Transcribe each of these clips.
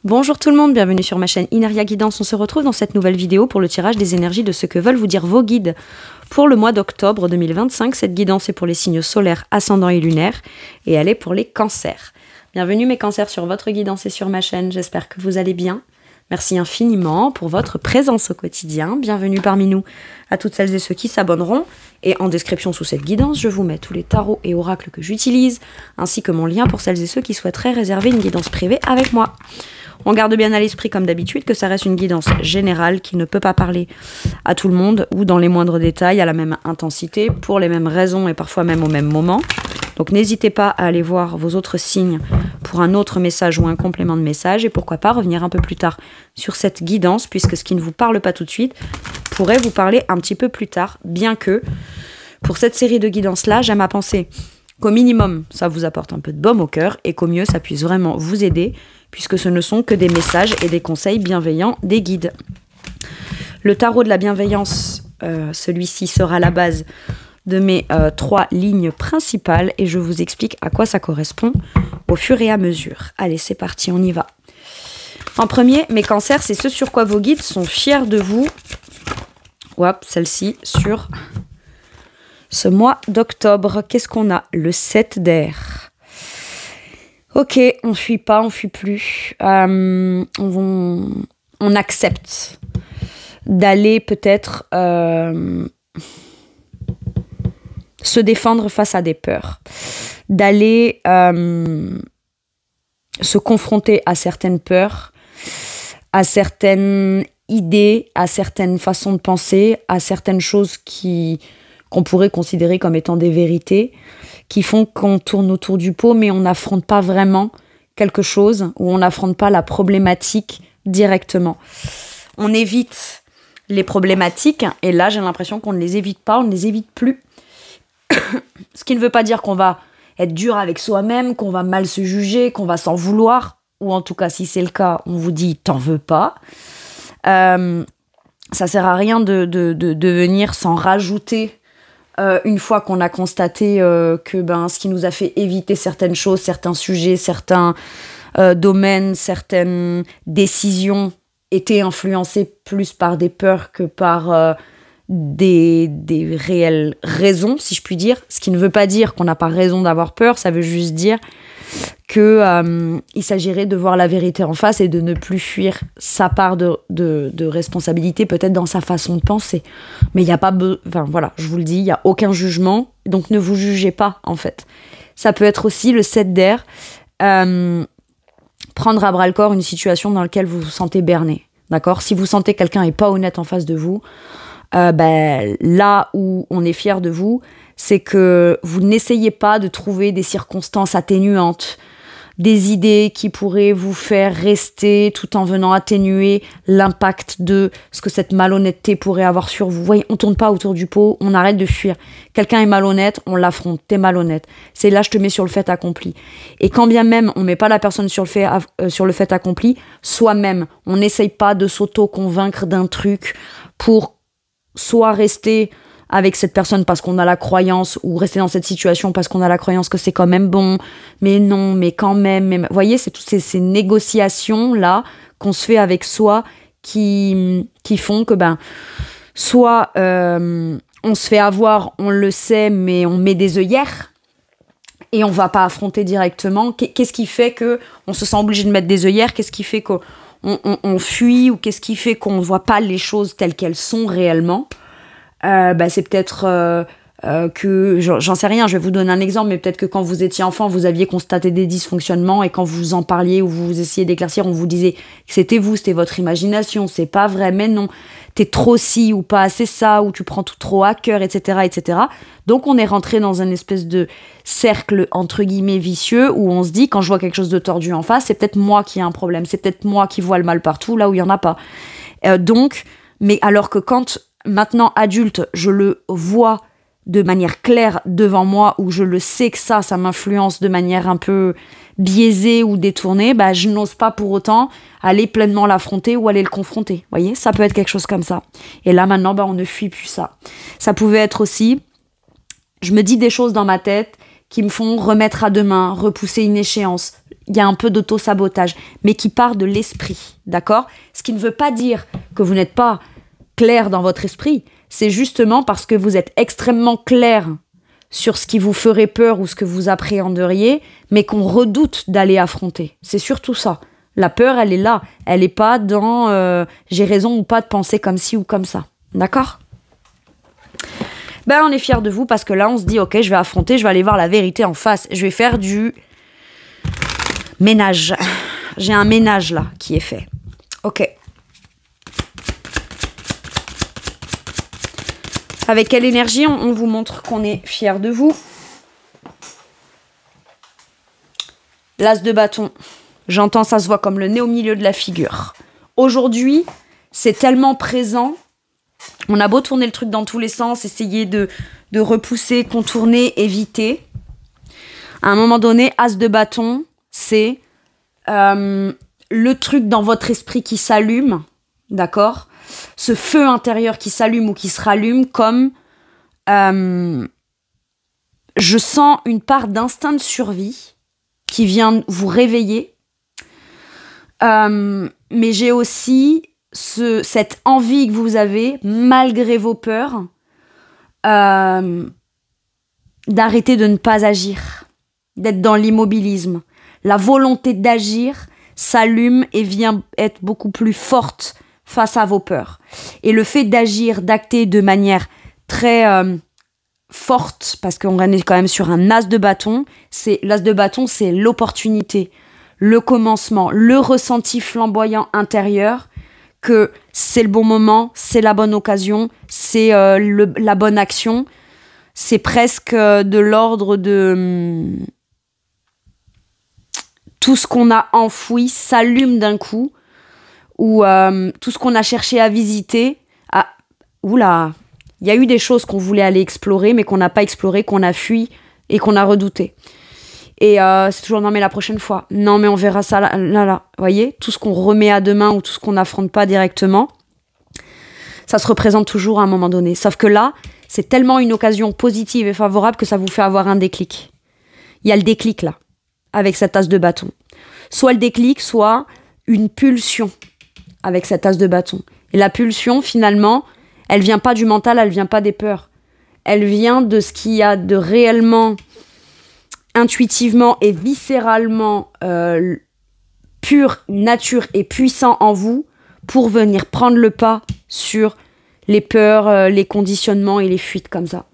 Bonjour tout le monde, bienvenue sur ma chaîne Ineria Guidance. On se retrouve dans cette nouvelle vidéo pour le tirage des énergies de ce que veulent vous dire vos guides. Pour le mois d'octobre 2025, cette guidance est pour les signes solaires, ascendants et lunaires et elle est pour les cancers. Bienvenue mes cancers sur votre guidance et sur ma chaîne, j'espère que vous allez bien. Merci infiniment pour votre présence au quotidien. Bienvenue parmi nous à toutes celles et ceux qui s'abonneront. Et en description sous cette guidance, je vous mets tous les tarots et oracles que j'utilise, ainsi que mon lien pour celles et ceux qui souhaiteraient réserver une guidance privée avec moi. On garde bien à l'esprit, comme d'habitude, que ça reste une guidance générale qui ne peut pas parler à tout le monde ou dans les moindres détails, à la même intensité, pour les mêmes raisons et parfois même au même moment. Donc n'hésitez pas à aller voir vos autres signes pour un autre message ou un complément de message et pourquoi pas revenir un peu plus tard sur cette guidance, puisque ce qui ne vous parle pas tout de suite pourrait vous parler un petit peu plus tard, bien que pour cette série de guidances-là, j'aime à penser qu'au minimum, ça vous apporte un peu de baume au cœur et qu'au mieux, ça puisse vraiment vous aider, puisque ce ne sont que des messages et des conseils bienveillants des guides. Le tarot de la bienveillance, celui-ci sera la base de mes 3 lignes principales et je vous explique à quoi ça correspond au fur et à mesure. Allez, c'est parti, on y va. En premier, mes cancers, c'est ce sur quoi vos guides sont fiers de vous. Hop, celle-ci sur ce mois d'octobre. Qu'est-ce qu'on a? Le 7 d'air. Ok, on fuit pas, on fuit plus. On accepte d'aller peut-être se défendre face à des peurs, d'aller se confronter à certaines peurs, à certaines idées, à certaines façons de penser, à certaines choses qu'on pourrait considérer comme étant des vérités, qui font qu'on tourne autour du pot, mais on n'affronte pas vraiment quelque chose, ou on n'affronte pas la problématique directement. On évite les problématiques, et là j'ai l'impression qu'on ne les évite pas, on ne les évite plus. Ce qui ne veut pas dire qu'on va être dur avec soi-même, qu'on va mal se juger, qu'on va s'en vouloir, ou en tout cas si c'est le cas, on vous dit t'en veux pas. Ça sert à rien de venir s'en rajouter une fois qu'on a constaté que ce qui nous a fait éviter certaines choses, certains sujets, certains domaines, certaines décisions étaient influencés plus par des peurs que par des réelles raisons, si je puis dire. Ce qui ne veut pas dire qu'on n'a pas raison d'avoir peur, ça veut juste dire qu'il s'agirait de voir la vérité en face et de ne plus fuir sa part de responsabilité, peut-être dans sa façon de penser. Mais il n'y a pas... voilà, je vous le dis, il n'y a aucun jugement, donc ne vous jugez pas, en fait. Ça peut être aussi le 7 d'air, prendre à bras-le-corps une situation dans laquelle vous vous sentez berné, d'accord? Si vous sentez que quelqu'un n'est pas honnête en face de vous, là où on est fier de vous, c'est que vous n'essayez pas de trouver des circonstances atténuantes, des idées qui pourraient vous faire rester tout en venant atténuer l'impact de ce que cette malhonnêteté pourrait avoir sur vous. Vous voyez, on tourne pas autour du pot, on arrête de fuir. Quelqu'un est malhonnête, on l'affronte, t'es malhonnête. C'est là, je te mets sur le fait accompli. Et quand bien même on met pas la personne sur le fait accompli, soi-même, on n'essaye pas de s'auto-convaincre d'un truc pour soit rester avec cette personne parce qu'on a la croyance, ou rester dans cette situation parce qu'on a la croyance que c'est quand même bon, mais non, mais quand même. Mais... Vous voyez, c'est toutes ces négociations-là qu'on se fait avec soi qui font que, soit on se fait avoir, on le sait, mais on met des œillères et on va pas affronter directement. Qu'est-ce qui fait qu'on se sent obligé de mettre des œillères? Qu'est-ce qui fait qu'on fuit, ou qu'est-ce qui fait qu'on ne voit pas les choses telles qu'elles sont réellement? C'est peut-être que, j'en sais rien, je vais vous donner un exemple, mais peut-être que quand vous étiez enfant, vous aviez constaté des dysfonctionnements et quand vous en parliez ou vous essayez d'éclaircir, on vous disait que c'était vous, c'était votre imagination, c'est pas vrai, mais non, t'es trop ci ou pas assez ça, ou tu prends tout trop à cœur, etc., etc. Donc on est rentré dans un espèce de cercle, entre guillemets, vicieux, où on se dit, quand je vois quelque chose de tordu en face, c'est peut-être moi qui ai un problème, c'est peut-être moi qui vois le mal partout, là où il y en a pas. Mais alors que quand... Maintenant, adulte, je le vois de manière claire devant moi, où je le sais que ça m'influence de manière un peu biaisée ou détournée, je n'ose pas pour autant aller pleinement l'affronter ou aller le confronter. Vous voyez, ça peut être quelque chose comme ça. Et là, maintenant, on ne fuit plus ça. Ça pouvait être aussi, je me dis des choses dans ma tête qui me font remettre à demain, repousser une échéance. il y a un peu d'auto-sabotage, mais qui part de l'esprit, d'accord? Ce qui ne veut pas dire que vous n'êtes pas clair dans votre esprit, c'est justement parce que vous êtes extrêmement clair sur ce qui vous ferait peur ou ce que vous appréhenderiez, mais qu'on redoute d'aller affronter. C'est surtout ça. La peur, elle est là. Elle n'est pas dans j'ai raison ou pas de penser comme ci ou comme ça. D'accord? Ben, on est fiers de vous parce que là, on se dit, ok, je vais affronter, je vais aller voir la vérité en face. Je vais faire du ménage. J'ai un ménage là qui est fait. Ok. Avec quelle énergie on vous montre qu'on est fiers de vous? L'as de bâton. J'entends, ça se voit comme le nez au milieu de la figure. Aujourd'hui, c'est tellement présent. On a beau tourner le truc dans tous les sens, essayer de repousser, contourner, éviter. À un moment donné, as de bâton, c'est le truc dans votre esprit qui s'allume, d'accord? Ce feu intérieur qui s'allume ou qui se rallume comme je sens une part d'instinct de survie qui vient vous réveiller. Mais j'ai aussi cette envie que vous avez, malgré vos peurs, d'arrêter de ne pas agir, d'être dans l'immobilisme. La volonté d'agir s'allume et vient être beaucoup plus forte face à vos peurs. Et le fait d'agir, d'acter de manière très forte, parce qu'on est quand même sur un as de bâton, l'as de bâton, c'est l'opportunité, le commencement, le ressenti flamboyant intérieur, que c'est le bon moment, c'est la bonne occasion, c'est la bonne action. C'est presque de l'ordre de tout ce qu'on a enfoui s'allume d'un coup, ou tout ce qu'on a cherché à visiter. Oula, il y a eu des choses qu'on voulait aller explorer, mais qu'on n'a pas exploré, qu'on a fui et qu'on a redouté. Et c'est toujours, non mais la prochaine fois, non mais on verra ça là. Vous voyez, tout ce qu'on remet à demain ou tout ce qu'on n'affronte pas directement, ça se représente toujours à un moment donné. Sauf que là, c'est tellement une occasion positive et favorable que ça vous fait avoir un déclic. Il y a le déclic là, avec cette as de bâton. Soit le déclic, soit une pulsion avec cette as de bâton. Et la pulsion, finalement, elle vient pas du mental, elle vient pas des peurs. Elle vient de ce qu'il y a de réellement, intuitivement et viscéralement pur, nature et puissant en vous pour venir prendre le pas sur les peurs, les conditionnements et les fuites comme ça.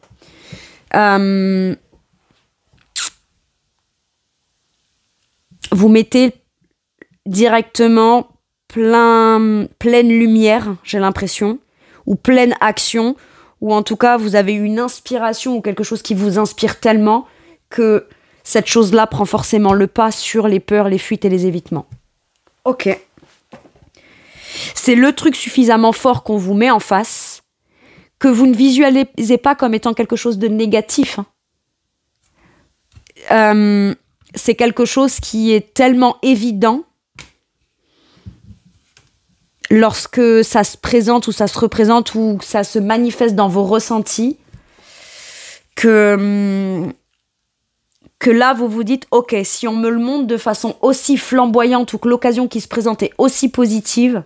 Vous mettez directement pleine lumière, j'ai l'impression, ou pleine action, ou en tout cas vous avez une inspiration ou quelque chose qui vous inspire tellement que cette chose-là prend forcément le pas sur les peurs, les fuites et les évitements. Ok. C'est le truc suffisamment fort qu'on vous met en face que vous ne visualisez pas comme étant quelque chose de négatif. C'est quelque chose qui est tellement évident lorsque ça se présente ou ça se représente ou ça se manifeste dans vos ressentis que là vous vous dites ok, si on me le montre de façon aussi flamboyante ou que l'occasion qui se présente est aussi positive,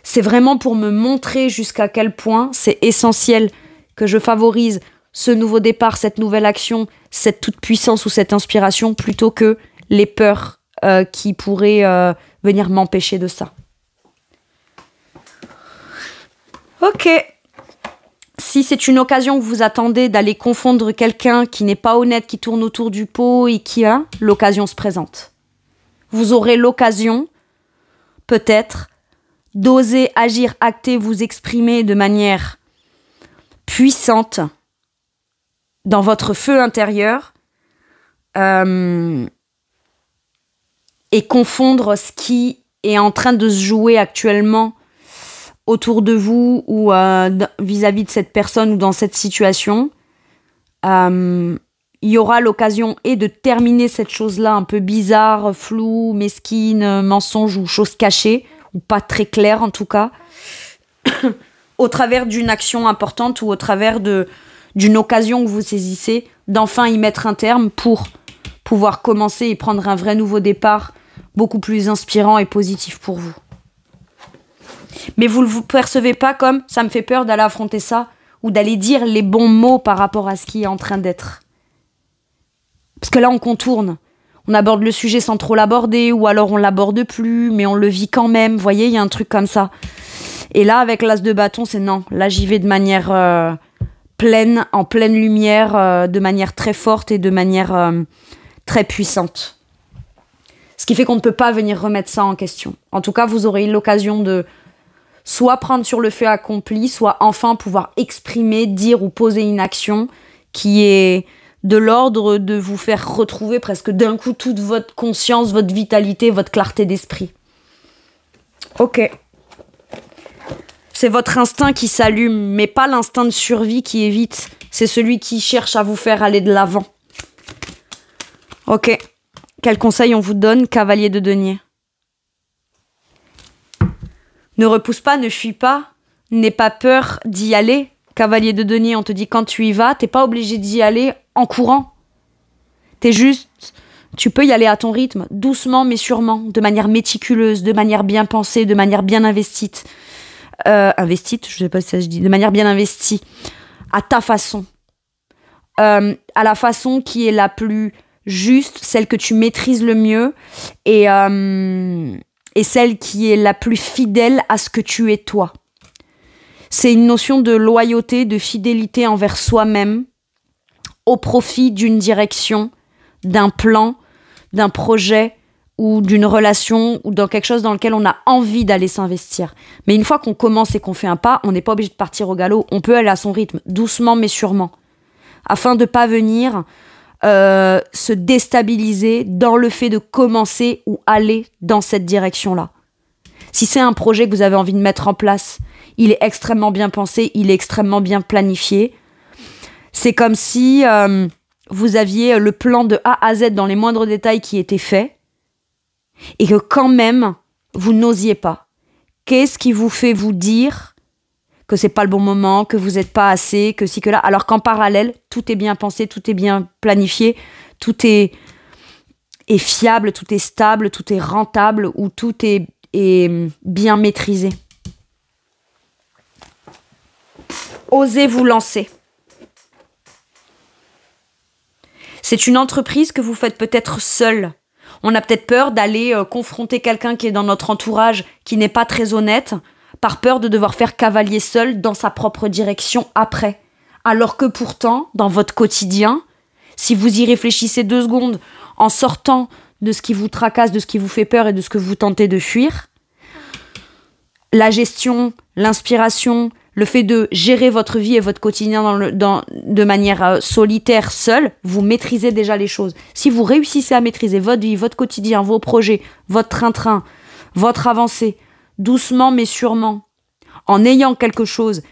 c'est vraiment pour me montrer jusqu'à quel point c'est essentiel que je favorise ce nouveau départ, cette nouvelle action, cette toute puissance ou cette inspiration plutôt que les peurs qui pourraient venir m'empêcher de ça. Ok. Si c'est une occasion que vous attendez d'aller confondre quelqu'un qui n'est pas honnête, qui tourne autour du pot et qui a, l'occasion se présente. Vous aurez l'occasion, peut-être, d'oser agir, acter, vous exprimer de manière puissante dans votre feu intérieur et confondre ce qui est en train de se jouer actuellement autour de vous ou vis-à-vis de cette personne ou dans cette situation. Il y aura l'occasion et de terminer cette chose-là un peu bizarre, floue, mesquine, mensonge ou chose cachée, ou pas très claire en tout cas, au travers d'une action importante ou au travers d'une occasion que vous saisissez d'enfin y mettre un terme pour pouvoir commencer et prendre un vrai nouveau départ beaucoup plus inspirant et positif pour vous. Mais vous ne vous percevez pas comme ça me fait peur d'aller affronter ça ou d'aller dire les bons mots par rapport à ce qui est en train d'être. Parce que là, on contourne. On aborde le sujet sans trop l'aborder ou alors on l'aborde plus, mais on le vit quand même. Vous voyez, il y a un truc comme ça. Et là, avec l'as de bâton, c'est non. Là, j'y vais de manière pleine, en pleine lumière, de manière très forte et de manière très puissante. Ce qui fait qu'on ne peut pas venir remettre ça en question. En tout cas, vous aurez eu l'occasion de soit prendre sur le fait accompli, soit enfin pouvoir exprimer, dire ou poser une action qui est de l'ordre de vous faire retrouver presque d'un coup toute votre conscience, votre vitalité, votre clarté d'esprit. Ok. C'est votre instinct qui s'allume, mais pas l'instinct de survie qui évite. C'est celui qui cherche à vous faire aller de l'avant. Ok. Quel conseil on vous donne, cavalier de denier? Ne repousse pas, ne fuis pas, n'aie pas peur d'y aller. Cavalier de denier, on te dit quand tu y vas, t'es pas obligé d'y aller en courant. Tu peux y aller à ton rythme, doucement mais sûrement, de manière méticuleuse, de manière bien pensée, de manière bien investie. Je sais pas si ça se dit, de manière bien investie, à ta façon. À la façon qui est la plus juste, celle que tu maîtrises le mieux et celle qui est la plus fidèle à ce que tu es toi. C'est une notion de loyauté, de fidélité envers soi-même au profit d'une direction, d'un plan, d'un projet ou d'une relation ou dans quelque chose dans lequel on a envie d'aller s'investir. Mais une fois qu'on commence et qu'on fait un pas, on n'est pas obligé de partir au galop. On peut aller à son rythme, doucement mais sûrement, afin de ne pas venir se déstabiliser dans le fait de commencer ou aller dans cette direction-là. Si c'est un projet que vous avez envie de mettre en place, il est extrêmement bien pensé, il est extrêmement bien planifié. C'est comme si vous aviez le plan de A à Z dans les moindres détails qui était fait et que quand même, vous n'osiez pas. Qu'est-ce qui vous fait vous dire que c'est pas le bon moment, que vous n'êtes pas assez, que si, que là, alors qu'en parallèle, tout est bien pensé, tout est bien planifié, tout est fiable, tout est stable, tout est rentable ou tout est bien maîtrisé. Osez vous lancer. C'est une entreprise que vous faites peut-être seul. On a peut-être peur d'aller confronter quelqu'un qui est dans notre entourage, qui n'est pas très honnête, par peur de devoir faire cavalier seul dans sa propre direction après. Alors que pourtant, dans votre quotidien, si vous y réfléchissez 2 secondes en sortant de ce qui vous tracasse, de ce qui vous fait peur et de ce que vous tentez de fuir, la gestion, l'inspiration, le fait de gérer votre vie et votre quotidien de manière solitaire, seule, vous maîtrisez déjà les choses. Si vous réussissez à maîtriser votre vie, votre quotidien, vos projets, votre train-train, votre avancée, doucement mais sûrement, en ayant quelque chose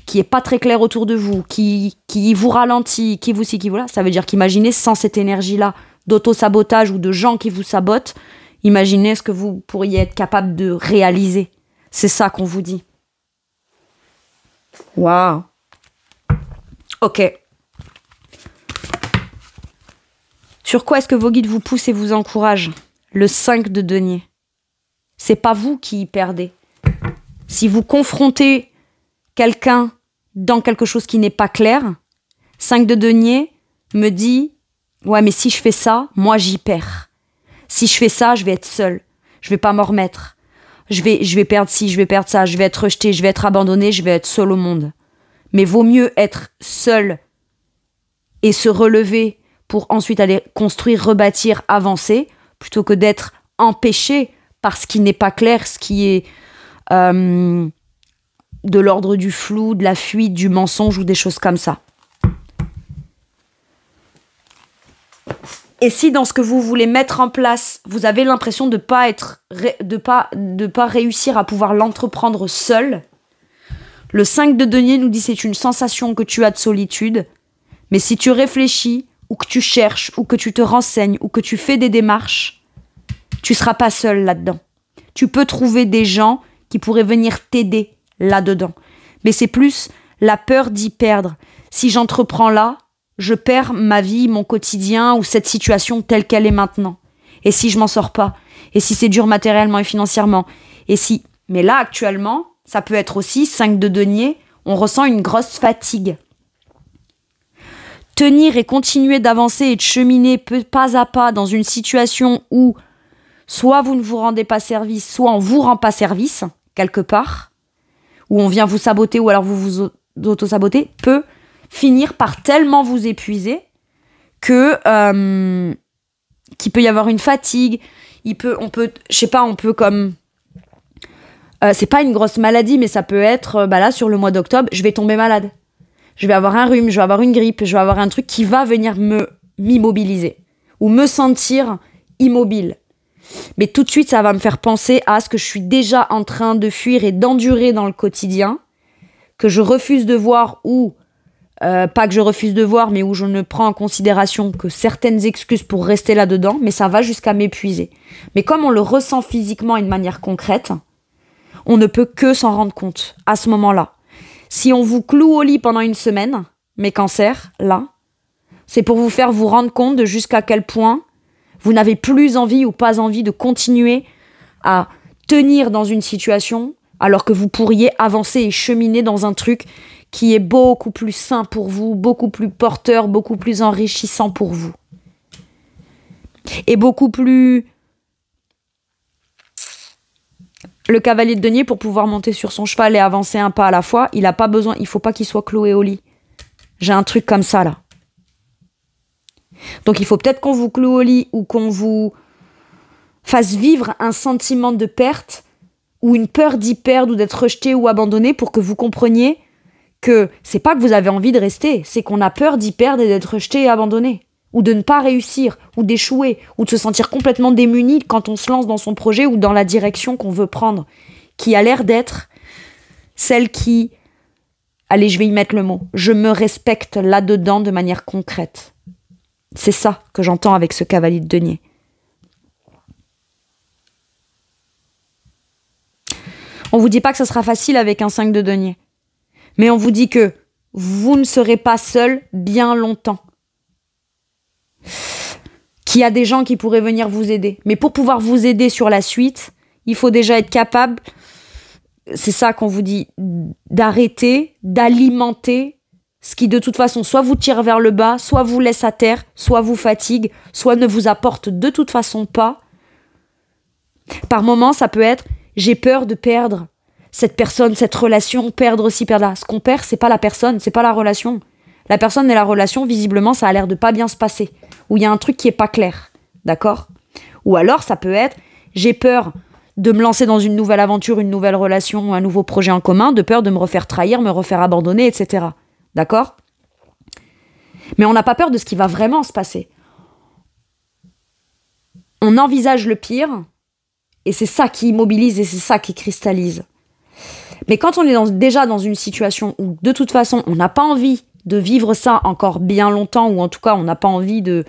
qui est pas très clair autour de vous, qui vous ralentit, qui vous ci, qui vous là, ça veut dire qu'imaginez sans cette énergie-là d'auto-sabotage ou de gens qui vous sabotent, imaginez ce que vous pourriez être capable de réaliser. C'est ça qu'on vous dit. Waouh. Ok. Sur quoi est-ce que vos guides vous poussent et vous encouragent? Le 5 de denier. C'est pas vous qui y perdez. Si vous confrontez quelqu'un dans quelque chose qui n'est pas clair, 5 de denier me dit « Ouais, mais si je fais ça, moi j'y perds. Si je fais ça, je vais être seule. Je vais pas m'en remettre. Je vais perdre ci, je vais perdre ça, je vais être rejetée, je vais être abandonnée, je vais être seule au monde. » Mais vaut mieux être seule et se relever pour ensuite aller construire, rebâtir, avancer, plutôt que d'être empêché par ce qui n'est pas clair, ce qui est de l'ordre du flou, de la fuite, du mensonge ou des choses comme ça. Et si dans ce que vous voulez mettre en place, vous avez l'impression de pas réussir à pouvoir l'entreprendre seul, le 5 de denier nous dit c'est une sensation que tu as de solitude, mais si tu réfléchis, ou que tu cherches, ou que tu te renseignes, ou que tu fais des démarches, tu seras pas seul là-dedans. Tu peux trouver des gens qui pourraient venir t'aider là-dedans. Mais c'est plus la peur d'y perdre. Si j'entreprends là, je perds ma vie, mon quotidien ou cette situation telle qu'elle est maintenant? Et si je m'en sors pas? Et si c'est dur matériellement et financièrement? Et si... Mais là, actuellement, ça peut être aussi 5 de denier, on ressent une grosse fatigue. Tenir et continuer d'avancer et de cheminer pas à pas dans une situation où soit vous ne vous rendez pas service, soit on vous rend pas service, quelque part, où on vient vous saboter ou alors vous vous auto-saboter, peut finir par tellement vous épuiser que qu'il peut y avoir une fatigue, on peut comme... c'est pas une grosse maladie, mais ça peut être, là, sur le mois d'octobre, je vais tomber malade. Je vais avoir un rhume, je vais avoir une grippe, je vais avoir un truc qui va venir m'immobiliser ou me sentir immobile. Mais tout de suite, ça va me faire penser à ce que je suis déjà en train de fuir et d'endurer dans le quotidien, que je refuse de voir ou, pas que je refuse de voir, mais où je ne prends en considération que certaines excuses pour rester là-dedans, mais ça va jusqu'à m'épuiser. Mais comme on le ressent physiquement et de manière concrète, on ne peut que s'en rendre compte à ce moment-là. Si on vous cloue au lit pendant une semaine, mes cancers, là, c'est pour vous faire vous rendre compte de jusqu'à quel point vous n'avez plus envie ou pas envie de continuer à tenir dans une situation alors que vous pourriez avancer et cheminer dans un truc qui est beaucoup plus sain pour vous, beaucoup plus porteur, beaucoup plus enrichissant pour vous. Et beaucoup plus... Le cavalier de denier, pour pouvoir monter sur son cheval et avancer un pas à la fois, il faut pas qu'il soit cloué au lit. J'ai un truc comme ça, là. Donc il faut peut-être qu'on vous cloue au lit ou qu'on vous fasse vivre un sentiment de perte ou une peur d'y perdre ou d'être rejeté ou abandonné pour que vous compreniez que c'est pas que vous avez envie de rester, c'est qu'on a peur d'y perdre et d'être rejeté et abandonné. Ou de ne pas réussir, ou d'échouer, ou de se sentir complètement démuni quand on se lance dans son projet ou dans la direction qu'on veut prendre, qui a l'air d'être celle qui... Allez, je vais y mettre le mot. Je me respecte là-dedans de manière concrète. C'est ça que j'entends avec ce cavalier de denier. On vous dit pas que ça sera facile avec un 5 de denier, mais on vous dit que vous ne serez pas seul bien longtemps. Qu'il y a des gens qui pourraient venir vous aider. Mais pour pouvoir vous aider sur la suite, il faut déjà être capable, c'est ça qu'on vous dit, d'arrêter, d'alimenter ce qui de toute façon soit vous tire vers le bas, soit vous laisse à terre, soit vous fatigue, soit ne vous apporte de toute façon pas. Par moments, ça peut être, j'ai peur de perdre cette personne, cette relation, perdre ci, perdre là. Ce qu'on perd, c'est pas la personne, c'est pas la relation. La personne et la relation, visiblement, ça a l'air de pas bien se passer. Ou il y a un truc qui est pas clair. D'accord ? Ou alors, ça peut être, j'ai peur de me lancer dans une nouvelle aventure, une nouvelle relation, un nouveau projet en commun, de peur de me refaire trahir, me refaire abandonner, etc. D'accord ? Mais on n'a pas peur de ce qui va vraiment se passer. On envisage le pire, et c'est ça qui immobilise et c'est ça qui cristallise. Mais quand on est déjà dans une situation où, de toute façon, on n'a pas envie de vivre ça encore bien longtemps, ou en tout cas, on n'a pas envie de...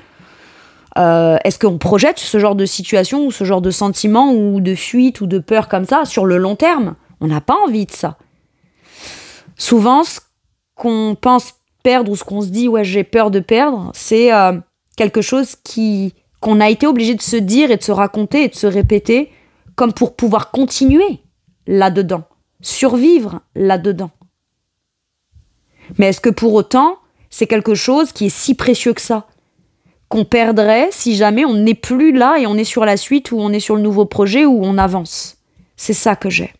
est-ce qu'on projette ce genre de situation, ou ce genre de sentiment, ou de fuite, ou de peur comme ça, sur le long terme ? On n'a pas envie de ça. Souvent, ce qu'on pense perdre, ou ce qu'on se dit, ouais, j'ai peur de perdre, c'est quelque chose qu'on a été obligé de se dire, et de se raconter, et de se répéter, comme pour pouvoir continuer là-dedans, survivre là-dedans. Mais est-ce que pour autant, c'est quelque chose qui est si précieux que ça, qu'on perdrait si jamais on n'est plus là et on est sur la suite, ou on est sur le nouveau projet, ou on avance? C'est ça que j'ai.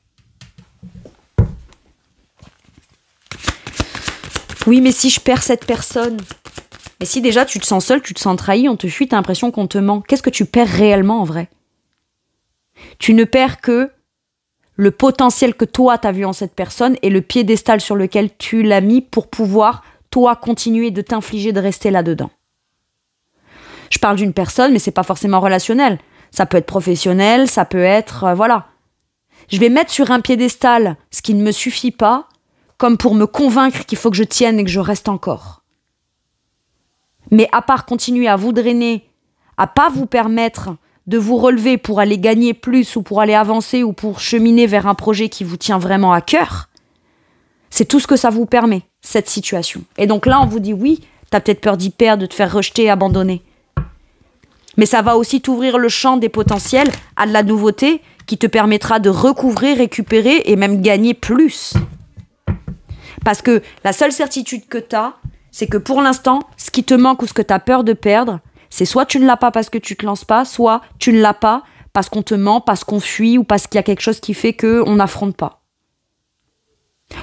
Oui, mais si je perds cette personne, mais si déjà tu te sens seul, tu te sens trahi, on te fuit, t'as l'impression qu'on te ment, qu'est-ce que tu perds réellement en vrai? Tu ne perds que le potentiel que toi t'as vu en cette personne et le piédestal sur lequel tu l'as mis pour pouvoir, toi, continuer de t'infliger de rester là-dedans. Je parle d'une personne, mais c'est pas forcément relationnel. Ça peut être professionnel, ça peut être... voilà. Je vais mettre sur un piédestal ce qui ne me suffit pas, comme pour me convaincre qu'il faut que je tienne et que je reste encore. Mais à part continuer à vous drainer, à pas vous permettre de vous relever pour aller gagner plus, ou pour aller avancer, ou pour cheminer vers un projet qui vous tient vraiment à cœur, c'est tout ce que ça vous permet, cette situation. Et donc là, on vous dit oui, T'as peut-être peur d'y perdre, de te faire rejeter, abandonner. Mais ça va aussi t'ouvrir le champ des potentiels à de la nouveauté qui te permettra de recouvrer, récupérer et même gagner plus. Parce que la seule certitude que tu as, c'est que pour l'instant, ce qui te manque ou ce que tu as peur de perdre, c'est soit tu ne l'as pas parce que tu te lances pas, soit tu ne l'as pas parce qu'on te ment, parce qu'on fuit ou parce qu'il y a quelque chose qui fait qu'on n'affronte pas.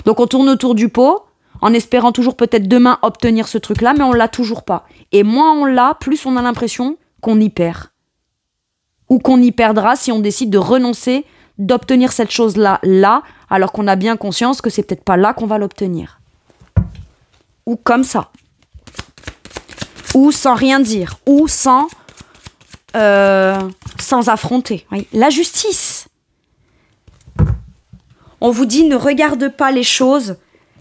Donc on tourne autour du pot en espérant toujours peut-être demain obtenir ce truc-là, mais on l'a toujours pas. Et moins on l'a, plus on a l'impression qu'on y perd. Ou qu'on y perdra si on décide de renoncer, d'obtenir cette chose-là, là, alors qu'on a bien conscience que c'est peut-être pas là qu'on va l'obtenir. Ou comme ça. Ou sans rien dire. Ou sans affronter. Oui. La justice. On vous dit, ne regarde pas les choses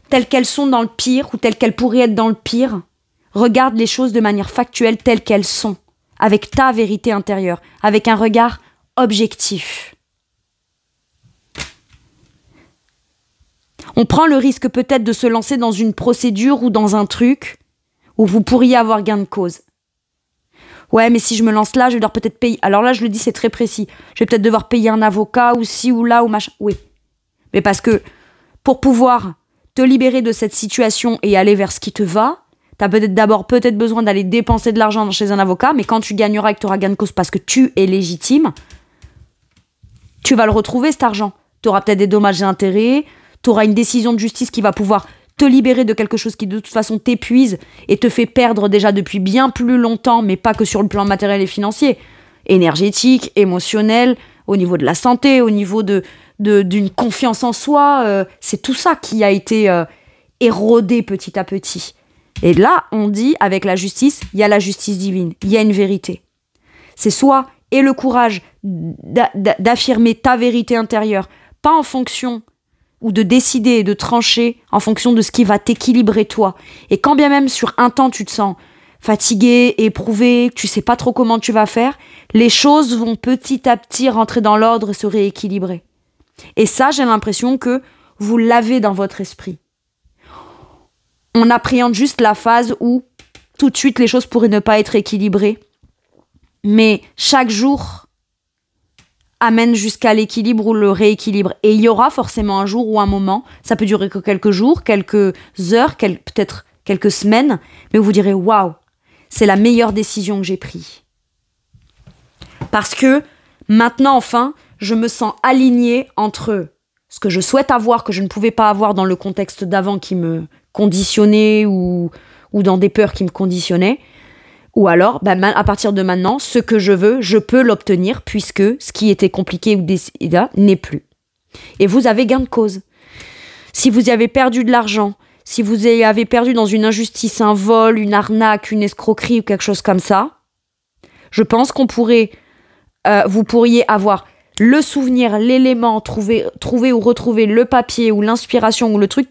telles qu'elles sont dans le pire ou telles qu'elles pourraient être dans le pire. Regarde les choses de manière factuelle telles qu'elles sont, avec ta vérité intérieure, avec un regard objectif. On prend le risque peut-être de se lancer dans une procédure ou dans un truc où vous pourriez avoir gain de cause. Ouais, mais si je me lance là, je vais devoir peut-être payer. Alors là, je le dis, c'est très précis. Je vais peut-être devoir payer un avocat ou ci ou là ou machin. Oui. Mais parce que pour pouvoir te libérer de cette situation et aller vers ce qui te va, t'as peut-être d'abord besoin d'aller dépenser de l'argent chez un avocat, mais quand tu gagneras et que tu auras gain de cause parce que tu es légitime, tu vas le retrouver cet argent. Tu auras peut-être des dommages et intérêts, tu auras une décision de justice qui va pouvoir te libérer de quelque chose qui de toute façon t'épuise et te fait perdre déjà depuis bien plus longtemps, mais pas que sur le plan matériel et financier, énergétique, émotionnel, au niveau de la santé, au niveau d'une confiance en soi, c'est tout ça qui a été érodé petit à petit. Et là, on dit, avec la justice, il y a la justice divine, il y a une vérité. C'est soit, aie le courage d'affirmer ta vérité intérieure, pas en fonction, ou de décider et de trancher en fonction de ce qui va t'équilibrer toi. Et quand bien même sur un temps tu te sens fatigué, éprouvé, tu sais pas trop comment tu vas faire, les choses vont petit à petit rentrer dans l'ordre et se rééquilibrer. Et ça, j'ai l'impression que vous l'avez dans votre esprit. On appréhende juste la phase où tout de suite les choses pourraient ne pas être équilibrées. Mais chaque jour amène jusqu'à l'équilibre ou le rééquilibre. Et il y aura forcément un jour ou un moment, ça peut durer que quelques jours, quelques heures, peut-être quelques semaines, mais vous direz « Waouh, c'est la meilleure décision que j'ai prise. » Parce que maintenant, enfin, je me sens alignée entre ce que je souhaite avoir, que je ne pouvais pas avoir dans le contexte d'avant qui me conditionnait ou dans des peurs qui me conditionnaient. Ou alors, à partir de maintenant, ce que je veux, je peux l'obtenir puisque ce qui était compliqué ou décidé n'est plus. Et vous avez gain de cause. Si vous y avez perdu de l'argent, si vous y avez perdu dans une injustice, un vol, une arnaque, une escroquerie ou quelque chose comme ça, je pense qu'on pourrait, vous pourriez avoir le souvenir, l'élément, trouver ou retrouver le papier ou l'inspiration ou le truc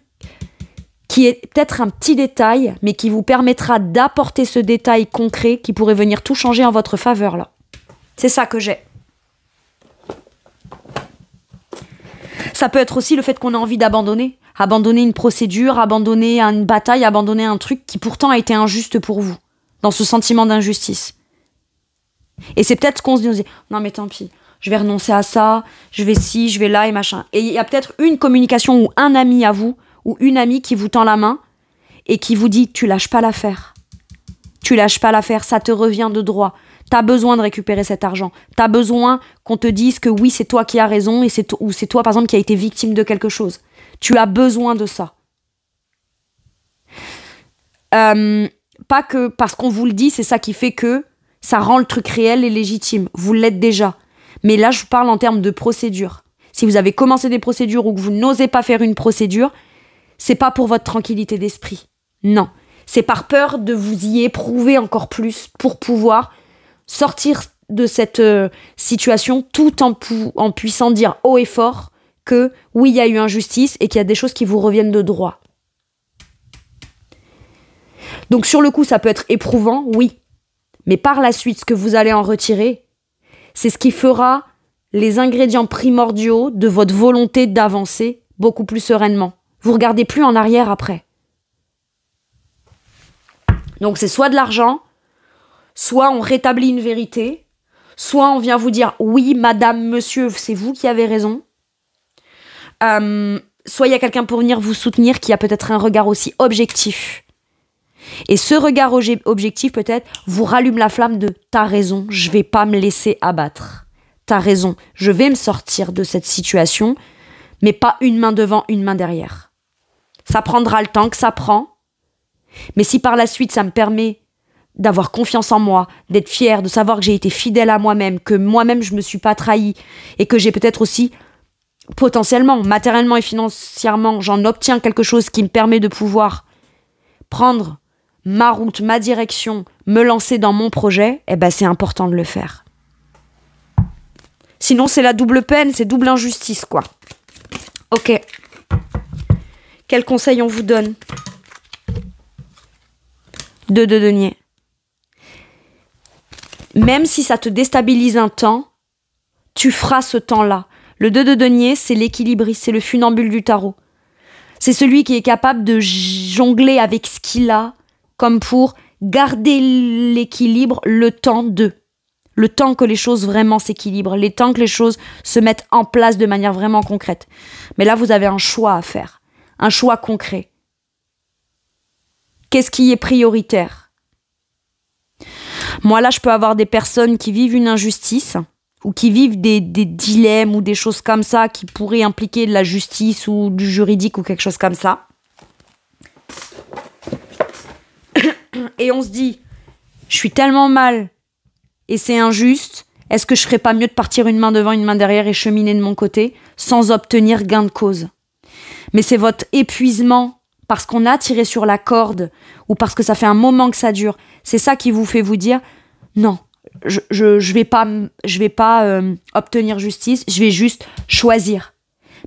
qui est peut-être un petit détail, mais qui vous permettra d'apporter ce détail concret qui pourrait venir tout changer en votre faveur, là. C'est ça que j'ai. Ça peut être aussi le fait qu'on a envie d'abandonner. Abandonner une procédure, abandonner une bataille, abandonner un truc qui pourtant a été injuste pour vous, dans ce sentiment d'injustice. Et c'est peut-être ce qu'on se dit, non mais tant pis, je vais renoncer à ça, je vais ci, je vais là et machin. Et il y a peut-être une communication ou un ami à vous, ou une amie qui vous tend la main et qui vous dit « tu lâches pas l'affaire. Tu lâches pas l'affaire, ça te revient de droit. T'as besoin de récupérer cet argent. T'as besoin qu'on te dise que oui, c'est toi qui as raison ou c'est toi, par exemple, qui a été victime de quelque chose. Tu as besoin de ça. » Pas que parce qu'on vous le dit, c'est ça qui fait que ça rend le truc réel et légitime. Vous l'êtes déjà. Mais là, je vous parle en termes de procédure. Si vous avez commencé des procédures ou que vous n'osez pas faire une procédure, c'est pas pour votre tranquillité d'esprit. Non. C'est par peur de vous y éprouver encore plus pour pouvoir sortir de cette situation tout en puissant dire haut et fort que oui, il y a eu injustice et qu'il y a des choses qui vous reviennent de droit. Donc sur le coup, ça peut être éprouvant, oui. Mais par la suite, ce que vous allez en retirer, c'est ce qui fera les ingrédients primordiaux de votre volonté d'avancer beaucoup plus sereinement. Vous regardez plus en arrière après. Donc c'est soit de l'argent, soit on rétablit une vérité, soit on vient vous dire oui, madame, monsieur, c'est vous qui avez raison. Soit il y a quelqu'un pour venir vous soutenir qui a peut-être un regard aussi objectif. Et ce regard objectif, peut-être, vous rallume la flamme de « t'as raison, je vais pas me laisser abattre. T'as raison, je vais me sortir de cette situation, mais pas une main devant, une main derrière. Ça prendra le temps que ça prend, mais si par la suite ça me permet d'avoir confiance en moi, d'être fière, de savoir que j'ai été fidèle à moi-même, que moi-même je me suis pas trahie, et que j'ai peut-être aussi, potentiellement, matériellement et financièrement, j'en obtiens quelque chose qui me permet de pouvoir prendre ma route, ma direction, me lancer dans mon projet, eh ben c'est important de le faire. Sinon, c'est la double peine, c'est double injustice, quoi. Ok. Quel conseil on vous donne? 2 de denier. Même si ça te déstabilise un temps, tu feras ce temps-là. Le 2 de denier, c'est l'équilibriste, c'est le funambule du tarot. C'est celui qui est capable de jongler avec ce qu'il a, comme pour garder l'équilibre le temps que les choses vraiment s'équilibrent, le temps que les choses se mettent en place de manière vraiment concrète. Mais là, vous avez un choix à faire, un choix concret. Qu'est-ce qui est prioritaire? Moi, là, je peux avoir des personnes qui vivent une injustice ou qui vivent des dilemmes ou des choses comme ça qui pourraient impliquer de la justice ou du juridique ou quelque chose comme ça. Et on se dit, je suis tellement mal et c'est injuste, est-ce que je ferais pas mieux de partir une main devant, une main derrière et cheminer de mon côté sans obtenir gain de cause? Mais c'est votre épuisement parce qu'on a tiré sur la corde ou parce que ça fait un moment que ça dure. C'est ça qui vous fait vous dire, non, je vais pas obtenir justice, je vais juste choisir.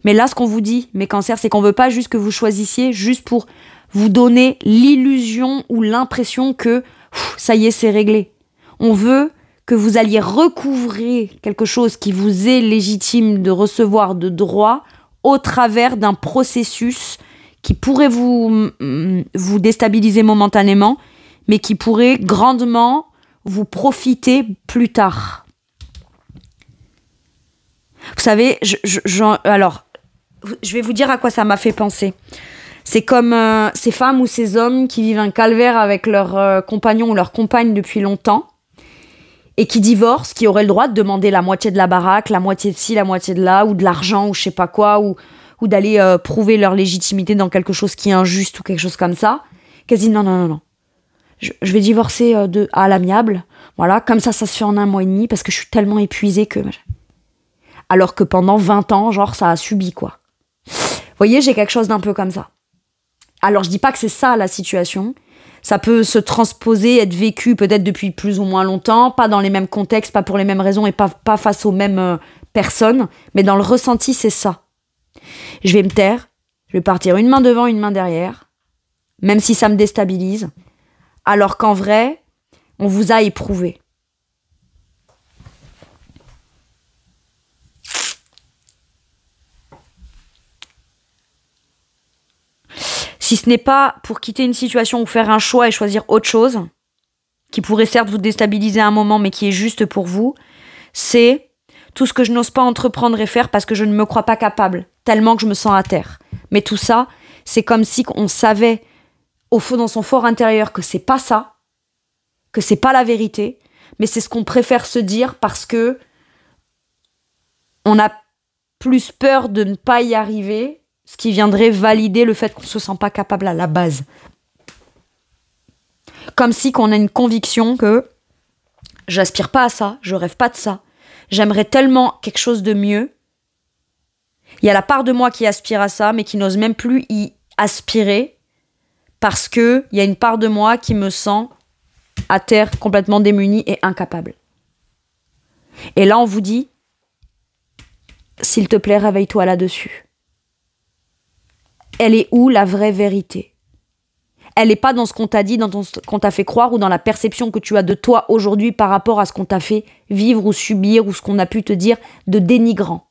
Mais là, ce qu'on vous dit, mes cancers, c'est qu'on veut pas juste que vous choisissiez juste pour vous donner l'illusion ou l'impression que ça y est, c'est réglé. On veut que vous alliez recouvrer quelque chose qui vous est légitime de recevoir de droit au travers d'un processus qui pourrait vous déstabiliser momentanément, mais qui pourrait grandement vous profiter plus tard. Vous savez, alors, je vais vous dire à quoi ça m'a fait penser. C'est comme ces femmes ou ces hommes qui vivent un calvaire avec leur compagnon ou leur compagne depuis longtemps et qui divorcent, qui auraient le droit de demander la moitié de la baraque, la moitié de ci, la moitié de là, ou de l'argent, ou je sais pas quoi, ou d'aller prouver leur légitimité dans quelque chose qui est injuste ou quelque chose comme ça. Qu'elles disent non. Je vais divorcer à l'amiable. Voilà, comme ça se fait en 1 mois et demi parce que je suis tellement épuisée que... Alors que pendant 20 ans, genre, ça a subi, quoi. Vous voyez, j'ai quelque chose d'un peu comme ça. Alors, je dis pas que c'est ça, la situation. Ça peut se transposer, être vécu peut-être depuis plus ou moins longtemps, pas dans les mêmes contextes, pas pour les mêmes raisons et pas face aux mêmes personnes. Mais dans le ressenti, c'est ça. Je vais me taire. Je vais partir une main devant, une main derrière. Même si ça me déstabilise. Alors qu'en vrai, on vous a éprouvé. Si ce n'est pas pour quitter une situation ou faire un choix et choisir autre chose, qui pourrait certes vous déstabiliser à un moment, mais qui est juste pour vous, c'est tout ce que je n'ose pas entreprendre et faire parce que je ne me crois pas capable, tellement que je me sens à terre. Mais tout ça, c'est comme si on savait au fond dans son fort intérieur que c'est pas ça, que c'est pas la vérité, mais c'est ce qu'on préfère se dire parce que on a plus peur de ne pas y arriver, ce qui viendrait valider le fait qu'on se sent pas capable à la base. Comme si qu'on a une conviction que j'aspire pas à ça, je rêve pas de ça, j'aimerais tellement quelque chose de mieux. Il y a la part de moi qui aspire à ça, mais qui n'ose même plus y aspirer parce que il y a une part de moi qui me sent à terre, complètement démunie et incapable. Et là, on vous dit, s'il te plaît, réveille-toi là-dessus. Elle est où la vraie vérité? Elle n'est pas dans ce qu'on t'a dit, dans ce qu'on t'a fait croire ou dans la perception que tu as de toi aujourd'hui par rapport à ce qu'on t'a fait vivre ou subir ou ce qu'on a pu te dire de dénigrant.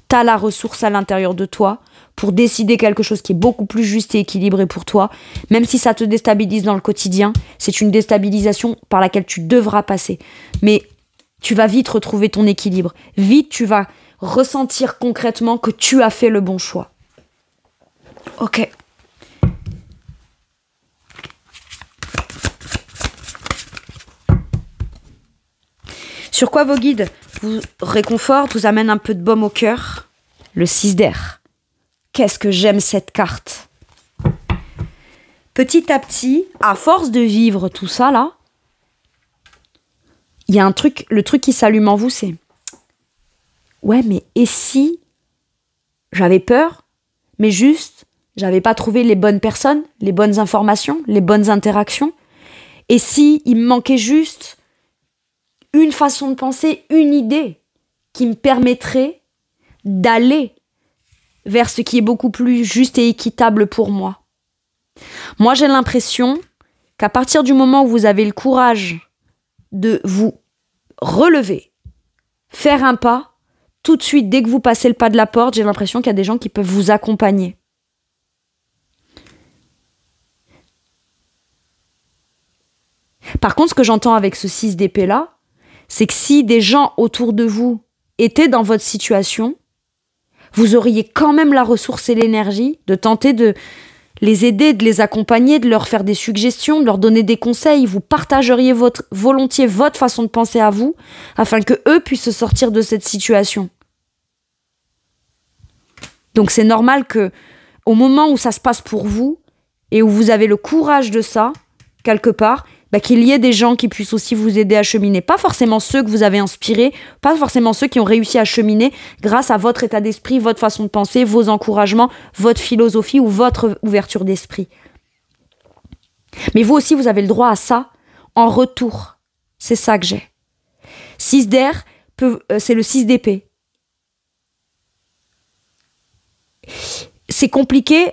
t'as la ressource à l'intérieur de toi pour décider quelque chose qui est beaucoup plus juste et équilibré pour toi, même si ça te déstabilise dans le quotidien, c'est une déstabilisation par laquelle tu devras passer. Mais tu vas vite retrouver ton équilibre. Vite, tu vas ressentir concrètement que tu as fait le bon choix. Ok. Sur quoi vos guides vous réconfortent, vous amènent un peu de baume au cœur? Le 6 d'air. Qu'est-ce que j'aime cette carte. Petit à petit, à force de vivre tout ça là, il y a le truc qui s'allume en vous, c'est ouais, mais et si j'avais peur, mais juste, j'avais pas trouvé les bonnes personnes, les bonnes informations, les bonnes interactions, et si il me manquait juste une façon de penser, une idée qui me permettrait d'aller vers ce qui est beaucoup plus juste et équitable pour moi. Moi, j'ai l'impression qu'à partir du moment où vous avez le courage de vous relever, faire un pas, tout de suite, dès que vous passez le pas de la porte, j'ai l'impression qu'il y a des gens qui peuvent vous accompagner. Par contre, ce que j'entends avec ce 6 d'épée là, c'est que si des gens autour de vous étaient dans votre situation, vous auriez quand même la ressource et l'énergie de tenter de les aider, de les accompagner, de leur faire des suggestions, de leur donner des conseils. Vous partageriez volontiers votre façon de penser à vous, afin que eux puissent sortir de cette situation. Donc c'est normal que, au moment où ça se passe pour vous, et où vous avez le courage de ça, quelque part, qu'il y ait des gens qui puissent aussi vous aider à cheminer. Pas forcément ceux que vous avez inspirés, pas forcément ceux qui ont réussi à cheminer grâce à votre état d'esprit, votre façon de penser, vos encouragements, votre philosophie ou votre ouverture d'esprit. Mais vous aussi, vous avez le droit à ça en retour. C'est ça que j'ai. 6 d'air, c'est le 6 d'épée. C'est compliqué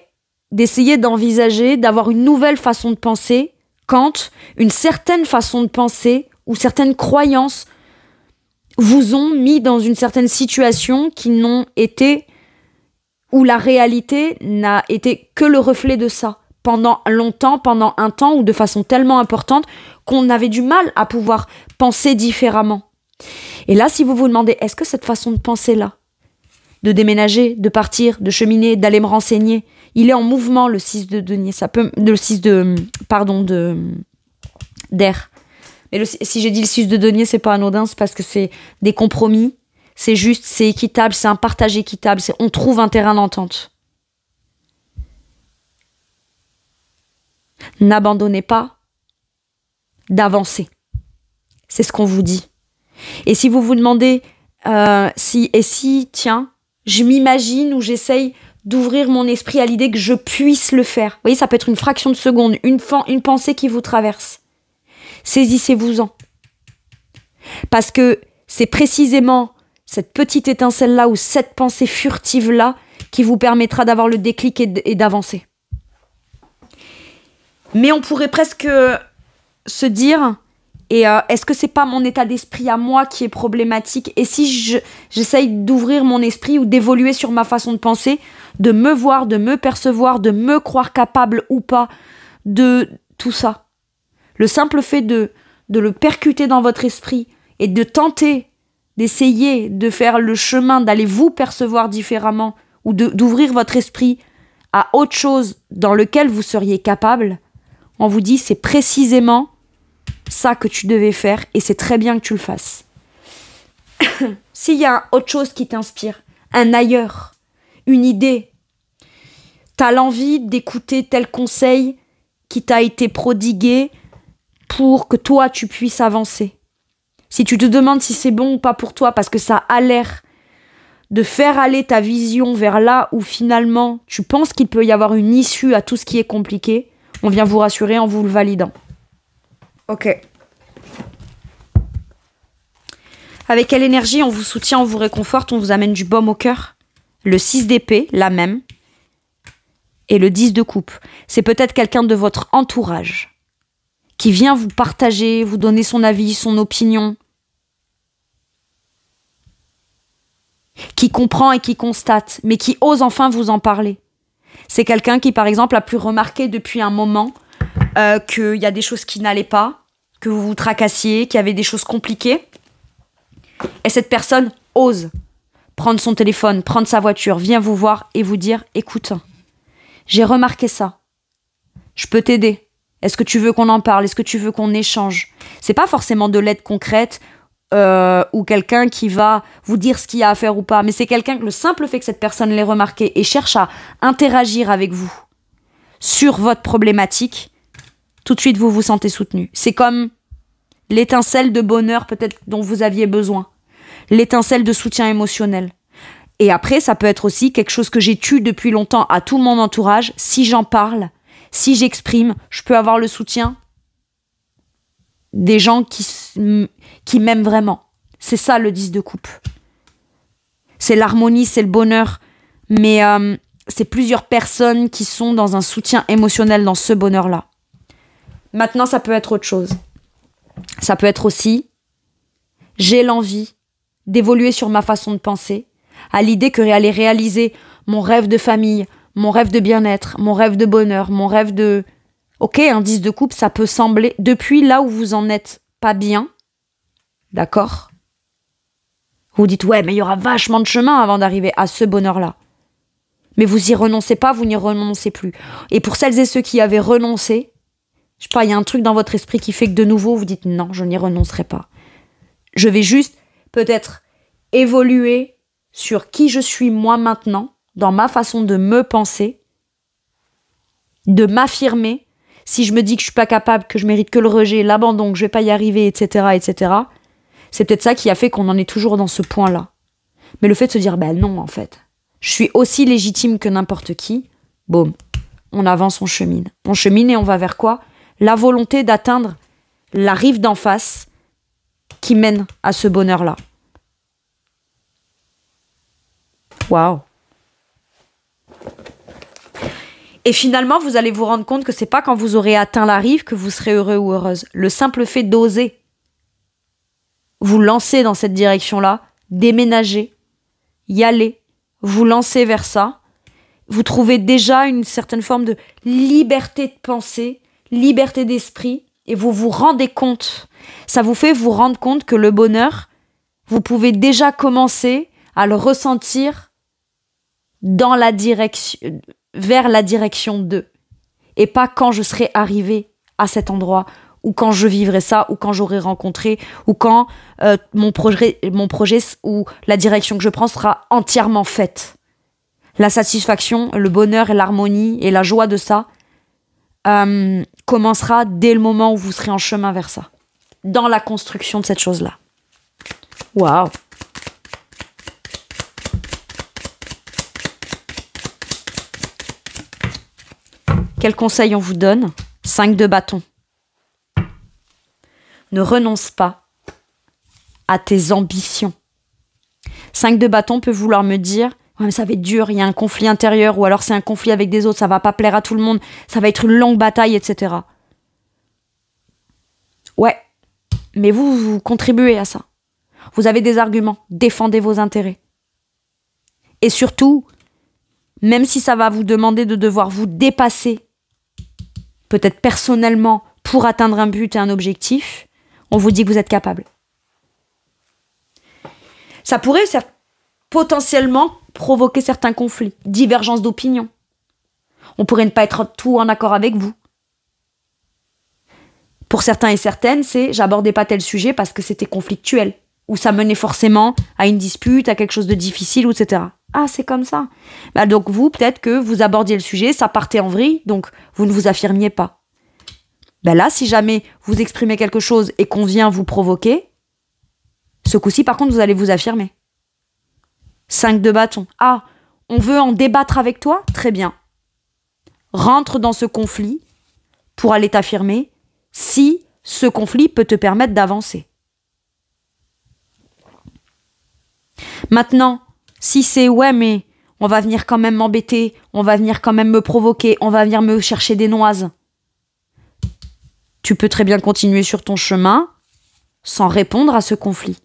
d'essayer d'envisager, d'avoir une nouvelle façon de penser quand une certaine façon de penser ou certaines croyances vous ont mis dans une certaine situation qui n'ont été, où la réalité n'a été que le reflet de ça, pendant longtemps, pendant un temps, ou de façon tellement importante qu'on avait du mal à pouvoir penser différemment. Et là, si vous vous demandez, est-ce que cette façon de penser-là, de déménager, de partir, de cheminer, d'aller me renseigner, il est en mouvement, le 6 de denier, ça peut, le 6 d'air. Mais si j'ai dit le 6 de denier, c'est pas anodin, c'est parce que c'est des compromis, c'est juste, c'est équitable, c'est un partage équitable, on trouve un terrain d'entente. N'abandonnez pas d'avancer. C'est ce qu'on vous dit. Et si vous vous demandez, tiens, je m'imagine ou j'essaye d'ouvrir mon esprit à l'idée que je puisse le faire. Vous voyez, ça peut être une fraction de seconde, une pensée qui vous traverse. Saisissez-vous-en. Parce que c'est précisément cette petite étincelle-là ou cette pensée furtive-là qui vous permettra d'avoir le déclic et d'avancer. Mais on pourrait presque se dire, est-ce que c'est pas mon état d'esprit à moi qui est problématique? Et si j'essaye d'ouvrir mon esprit ou d'évoluer sur ma façon de penser, de me voir, de me percevoir, de me croire capable ou pas de tout ça. Le simple fait de le percuter dans votre esprit et de tenter d'essayer de faire le chemin, d'aller vous percevoir différemment ou d'ouvrir votre esprit à autre chose dans lequel vous seriez capable, on vous dit c'est précisément ça que tu devais faire et c'est très bien que tu le fasses. S'il y a autre chose qui t'inspire, un ailleurs, une idée, t'as l'envie d'écouter tel conseil qui t'a été prodigué pour que toi tu puisses avancer. Si tu te demandes si c'est bon ou pas pour toi parce que ça a l'air de faire aller ta vision vers là où finalement tu penses qu'il peut y avoir une issue à tout ce qui est compliqué, on vient vous rassurer en vous le validant. Ok. Avec quelle énergie on vous soutient, on vous réconforte, on vous amène du baume au cœur? Le 6 d'épée, la même. Et le 10 de coupe. C'est peut-être quelqu'un de votre entourage qui vient vous partager, vous donner son avis, son opinion. qui comprend et qui constate, mais qui ose enfin vous en parler. C'est quelqu'un qui, par exemple, a pu remarquer depuis un moment qu'il y a des choses qui n'allaient pas, que vous vous tracassiez, qu'il y avait des choses compliquées. Et cette personne ose prendre son téléphone, prendre sa voiture, vient vous voir et vous dire « Écoute, j'ai remarqué ça. Je peux t'aider. Est-ce que tu veux qu'on en parle? Est-ce que tu veux qu'on échange ?» C'est pas forcément de l'aide concrète ou quelqu'un qui va vous dire ce qu'il y a à faire ou pas, mais c'est quelqu'un que le simple fait que cette personne l'ait remarqué et cherche à interagir avec vous sur votre problématique, tout de suite vous vous sentez soutenu. C'est comme l'étincelle de bonheur peut-être dont vous aviez besoin, l'étincelle de soutien émotionnel. Et après, ça peut être aussi quelque chose que j'ai tué depuis longtemps à tout mon entourage. Si j'en parle, si j'exprime, je peux avoir le soutien des gens qui m'aiment vraiment. C'est ça le 10 de coupe. C'est l'harmonie, c'est le bonheur, mais c'est plusieurs personnes qui sont dans un soutien émotionnel dans ce bonheur-là. Maintenant, ça peut être autre chose. Ça peut être aussi, j'ai l'envie d'évoluer sur ma façon de penser, à l'idée que aller réaliser mon rêve de famille, mon rêve de bien-être, mon rêve de bonheur, mon rêve de... Ok, un 10 de coupe, ça peut sembler, depuis là où vous en êtes pas bien, d'accord? Vous dites, ouais, mais il y aura vachement de chemin avant d'arriver à ce bonheur-là. Mais vous y renoncez pas, vous n'y renoncez plus. Et pour celles et ceux qui avaient renoncé, je sais pas, il y a un truc dans votre esprit qui fait que de nouveau, vous dites, non, je n'y renoncerai pas. Je vais juste, peut-être, évoluer sur qui je suis moi maintenant, dans ma façon de me penser, de m'affirmer. Si je me dis que je suis pas capable, que je mérite que le rejet, l'abandon, que je vais pas y arriver, etc., etc., c'est peut-être ça qui a fait qu'on en est toujours dans ce point-là. Mais le fait de se dire, ben non, en fait, je suis aussi légitime que n'importe qui, boum, on avance, on chemine. On chemine et on va vers quoi? La volonté d'atteindre la rive d'en face qui mène à ce bonheur-là. Waouh! Et finalement, vous allez vous rendre compte que c'est pas quand vous aurez atteint la rive que vous serez heureux ou heureuse. Le simple fait d'oser vous lancer dans cette direction-là, déménager, y aller, vous lancer vers ça, vous trouvez déjà une certaine forme de liberté de pensée, liberté d'esprit, et vous vous rendez compte. Ça vous fait vous rendre compte que le bonheur, vous pouvez déjà commencer à le ressentir dans la direction, vers la direction de, et pas quand je serai arrivé à cet endroit, ou quand je vivrai ça, ou quand j'aurai rencontré, ou quand mon projet ou la direction que je prends sera entièrement faite. La satisfaction, le bonheur et l'harmonie et la joie de ça commencera dès le moment où vous serez en chemin vers ça, dans la construction de cette chose-là. Waouh! Quel conseil on vous donne? 5 de bâton. Ne renonce pas à tes ambitions. 5 de bâton peut vouloir me dire « Ouais, mais ça va être dur, il y a un conflit intérieur, ou alors c'est un conflit avec des autres, ça va pas plaire à tout le monde, ça va être une longue bataille, etc. » Ouais, mais vous contribuez à ça. Vous avez des arguments, défendez vos intérêts. Et surtout, même si ça va vous demander de devoir vous dépasser, peut-être personnellement, pour atteindre un but et un objectif, on vous dit que vous êtes capable. Ça pourrait potentiellement provoquer certains conflits, divergences d'opinion. On pourrait ne pas être tout en accord avec vous. Pour certains et certaines, c'est j'abordais pas tel sujet parce que c'était conflictuel, ou ça menait forcément à une dispute, à quelque chose de difficile, etc. Ah, c'est comme ça. Bah donc vous, peut-être que vous abordiez le sujet, ça partait en vrille, donc vous ne vous affirmiez pas. Ben là, si jamais vous exprimez quelque chose et qu'on vient vous provoquer, ce coup-ci, par contre, vous allez vous affirmer. 5 de bâton. Ah, on veut en débattre avec toi? Très bien. Rentre dans ce conflit pour aller t'affirmer si ce conflit peut te permettre d'avancer. Maintenant, si c'est ouais, mais on va venir quand même m'embêter, on va venir quand même me provoquer, on va venir me chercher des noises. Tu peux très bien continuer sur ton chemin sans répondre à ce conflit.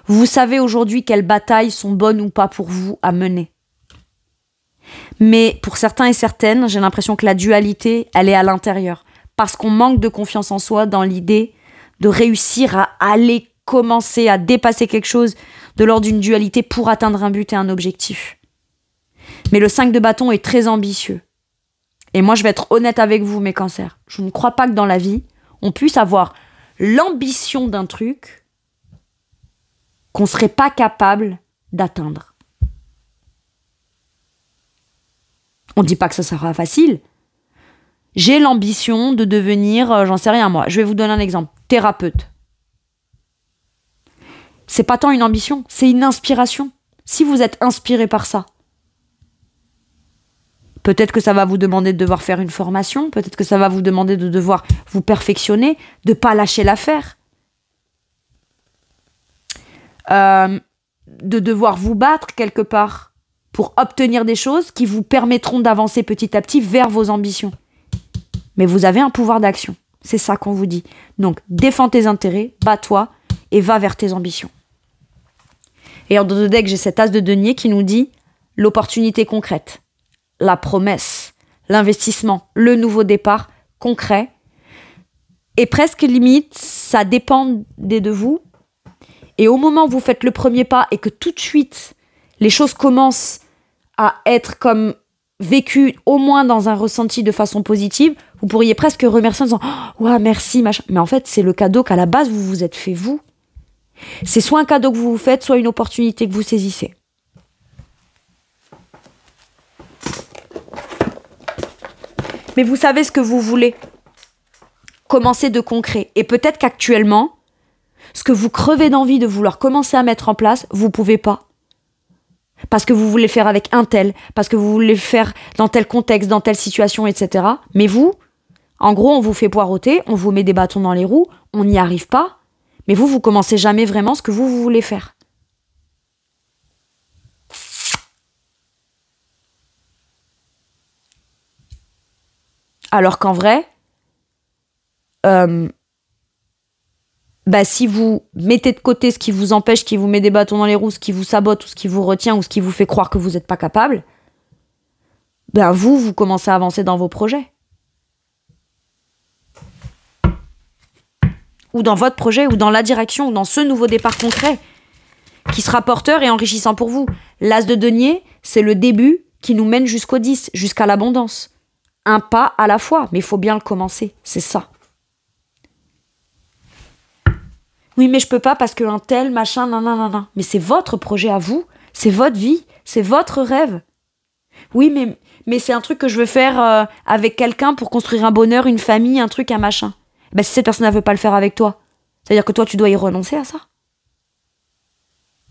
Vous savez aujourd'hui quelles batailles sont bonnes ou pas pour vous à mener. Mais pour certains et certaines, j'ai l'impression que la dualité, elle est à l'intérieur. Parce qu'on manque de confiance en soi dans l'idée de réussir à aller commencer à dépasser quelque chose de l'ordre d'une dualité pour atteindre un but et un objectif. Mais le 5 de bâton est très ambitieux. Et moi, je vais être honnête avec vous, mes cancers. Je ne crois pas que dans la vie, on puisse avoir l'ambition d'un truc qu'on ne serait pas capable d'atteindre. On ne dit pas que ça sera facile. J'ai l'ambition de devenir, j'en sais rien moi, je vais vous donner un exemple, thérapeute. C'est pas tant une ambition, c'est une inspiration. Si vous êtes inspiré par ça, peut-être que ça va vous demander de devoir faire une formation, peut-être que ça va vous demander de devoir vous perfectionner, de ne pas lâcher l'affaire. De devoir vous battre quelque part pour obtenir des choses qui vous permettront d'avancer petit à petit vers vos ambitions. Mais vous avez un pouvoir d'action. C'est ça qu'on vous dit. Donc, défends tes intérêts, bats-toi et va vers tes ambitions. Et en dos de deck, j'ai cet as de denier qui nous dit l'opportunité concrète, la promesse, l'investissement, le nouveau départ concret. Et presque limite, ça dépend de vous. Et au moment où vous faites le premier pas et que tout de suite, les choses commencent à être comme vécues au moins dans un ressenti de façon positive, vous pourriez presque remercier en disant « Ouais, merci, machin ». Mais en fait, c'est le cadeau qu'à la base, vous vous êtes fait vous. C'est soit un cadeau que vous vous faites, soit une opportunité que vous saisissez. Mais vous savez ce que vous voulez. Commencez de concret. Et peut-être qu'actuellement, ce que vous crevez d'envie de vouloir commencer à mettre en place, vous ne pouvez pas. Parce que vous voulez le faire avec un tel, parce que vous voulez le faire dans tel contexte, dans telle situation, etc. Mais vous, en gros, on vous fait poireauter, on vous met des bâtons dans les roues, on n'y arrive pas. Mais vous commencez jamais vraiment ce que vous voulez faire. Alors qu'en vrai, si vous mettez de côté ce qui vous empêche, ce qui vous met des bâtons dans les roues, ce qui vous sabote, ou ce qui vous retient, ou ce qui vous fait croire que vous n'êtes pas capable, vous commencez à avancer dans vos projets. Ou dans votre projet, ou dans la direction, ou dans ce nouveau départ concret, qui sera porteur et enrichissant pour vous. L'as de denier, c'est le début qui nous mène jusqu'au 10, jusqu'à l'abondance. Un pas à la fois, mais il faut bien le commencer, c'est ça. Oui, mais je peux pas parce qu'un tel, machin, nanana. Mais c'est votre projet à vous, c'est votre vie, c'est votre rêve. Oui, mais c'est un truc que je veux faire avec quelqu'un pour construire un bonheur, une famille, un truc, un machin. Si cette personne ne veut pas le faire avec toi, c'est-à-dire que toi, tu dois y renoncer à ça?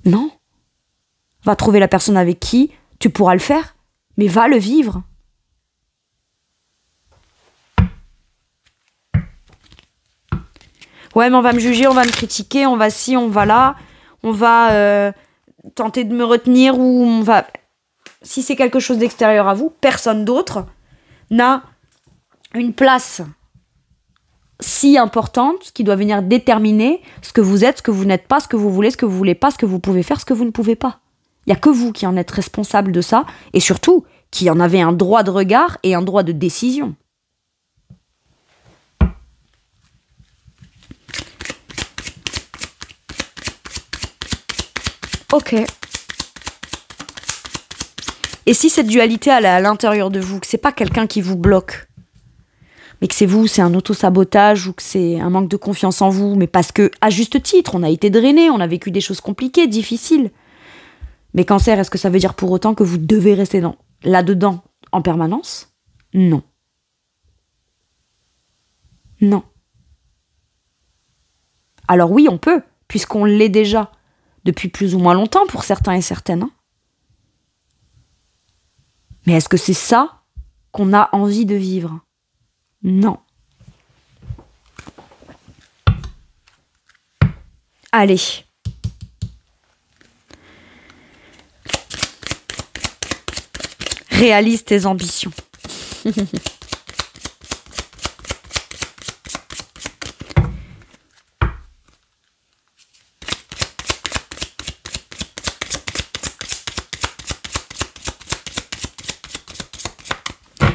Non. Va trouver la personne avec qui tu pourras le faire, mais va le vivre. Ouais, mais on va me juger, on va me critiquer, on va ci, on va là, on va tenter de me retenir ou on va... Si c'est quelque chose d'extérieur à vous, personne d'autre n'a une place si importante qui doit venir déterminer ce que vous êtes, ce que vous n'êtes pas, ce que vous voulez, ce que vous voulez pas, ce que vous pouvez faire, ce que vous ne pouvez pas. Il n'y a que vous qui en êtes responsable de ça et surtout qui en avez un droit de regard et un droit de décision. Ok. Et si cette dualité elle est à l'intérieur de vous, que c'est pas quelqu'un qui vous bloque, mais que c'est vous, c'est un auto-sabotage ou que c'est un manque de confiance en vous, mais parce que, à juste titre, on a été drainé, on a vécu des choses compliquées, difficiles. Mais cancer, est-ce que ça veut dire pour autant que vous devez rester là-dedans en permanence? Non. Non. Alors oui, on peut, puisqu'on l'est déjà depuis plus ou moins longtemps pour certains et certaines. Hein. Mais est-ce que c'est ça qu'on a envie de vivre? Non. Allez. Réalise tes ambitions.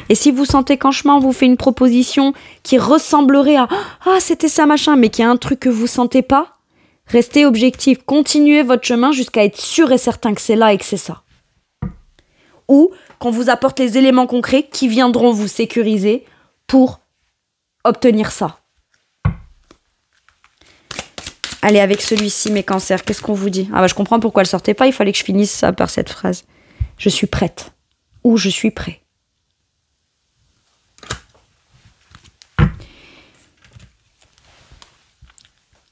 Et si vous sentez qu'en chemin, on vous fait une proposition qui ressemblerait à « Ah, c'était ça, machin », mais qu'il y a un truc que vous sentez pas, restez objectif. Continuez votre chemin jusqu'à être sûr et certain que c'est là et que c'est ça. Ou qu'on vous apporte les éléments concrets qui viendront vous sécuriser pour obtenir ça. Allez, avec celui-ci, mes cancers, qu'est-ce qu'on vous dit? Ah bah je comprends pourquoi elle sortait pas, il fallait que je finisse ça par cette phrase. Je suis prête. Ou je suis prêt.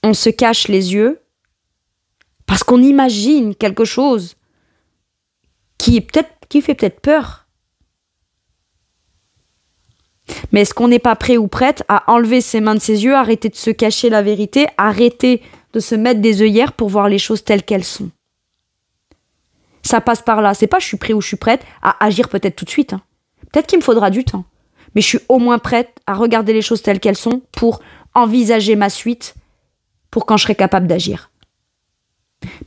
On se cache les yeux parce qu'on imagine quelque chose qui fait peut-être peur. Mais est-ce qu'on n'est pas prêt ou prête à enlever ses mains de ses yeux, arrêter de se cacher la vérité, arrêter de se mettre des œillères pour voir les choses telles qu'elles sont? Ça passe par là. C'est pas je suis prêt ou je suis prête à agir peut-être tout de suite. Hein. Peut-être qu'il me faudra du temps. Mais je suis au moins prête à regarder les choses telles qu'elles sont pour envisager ma suite pour quand je serai capable d'agir.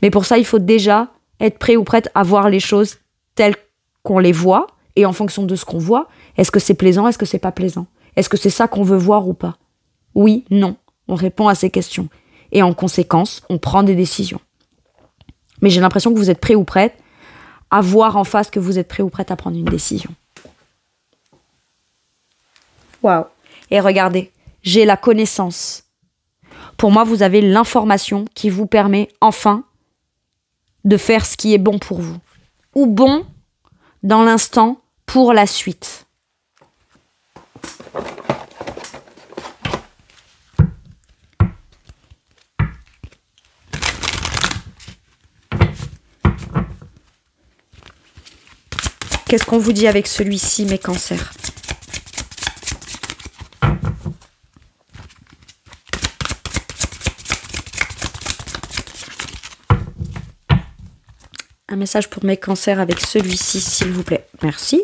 Mais pour ça, il faut déjà être prêt ou prête à voir les choses telles qu'on les voit et en fonction de ce qu'on voit, est-ce que c'est plaisant, est-ce que c'est pas plaisant? Est-ce que c'est ça qu'on veut voir ou pas? Oui, non. On répond à ces questions. Et en conséquence, on prend des décisions. Mais j'ai l'impression que vous êtes prêt ou prête à voir en face que vous êtes prêt ou prête à prendre une décision. Waouh. Et regardez, j'ai la connaissance. Pour moi, vous avez l'information qui vous permet enfin de faire ce qui est bon pour vous. Ou bon dans l'instant pour la suite. Qu'est-ce qu'on vous dit avec celui-ci, mes cancers? Un message pour mes cancers avec celui-ci, s'il vous plaît. Merci.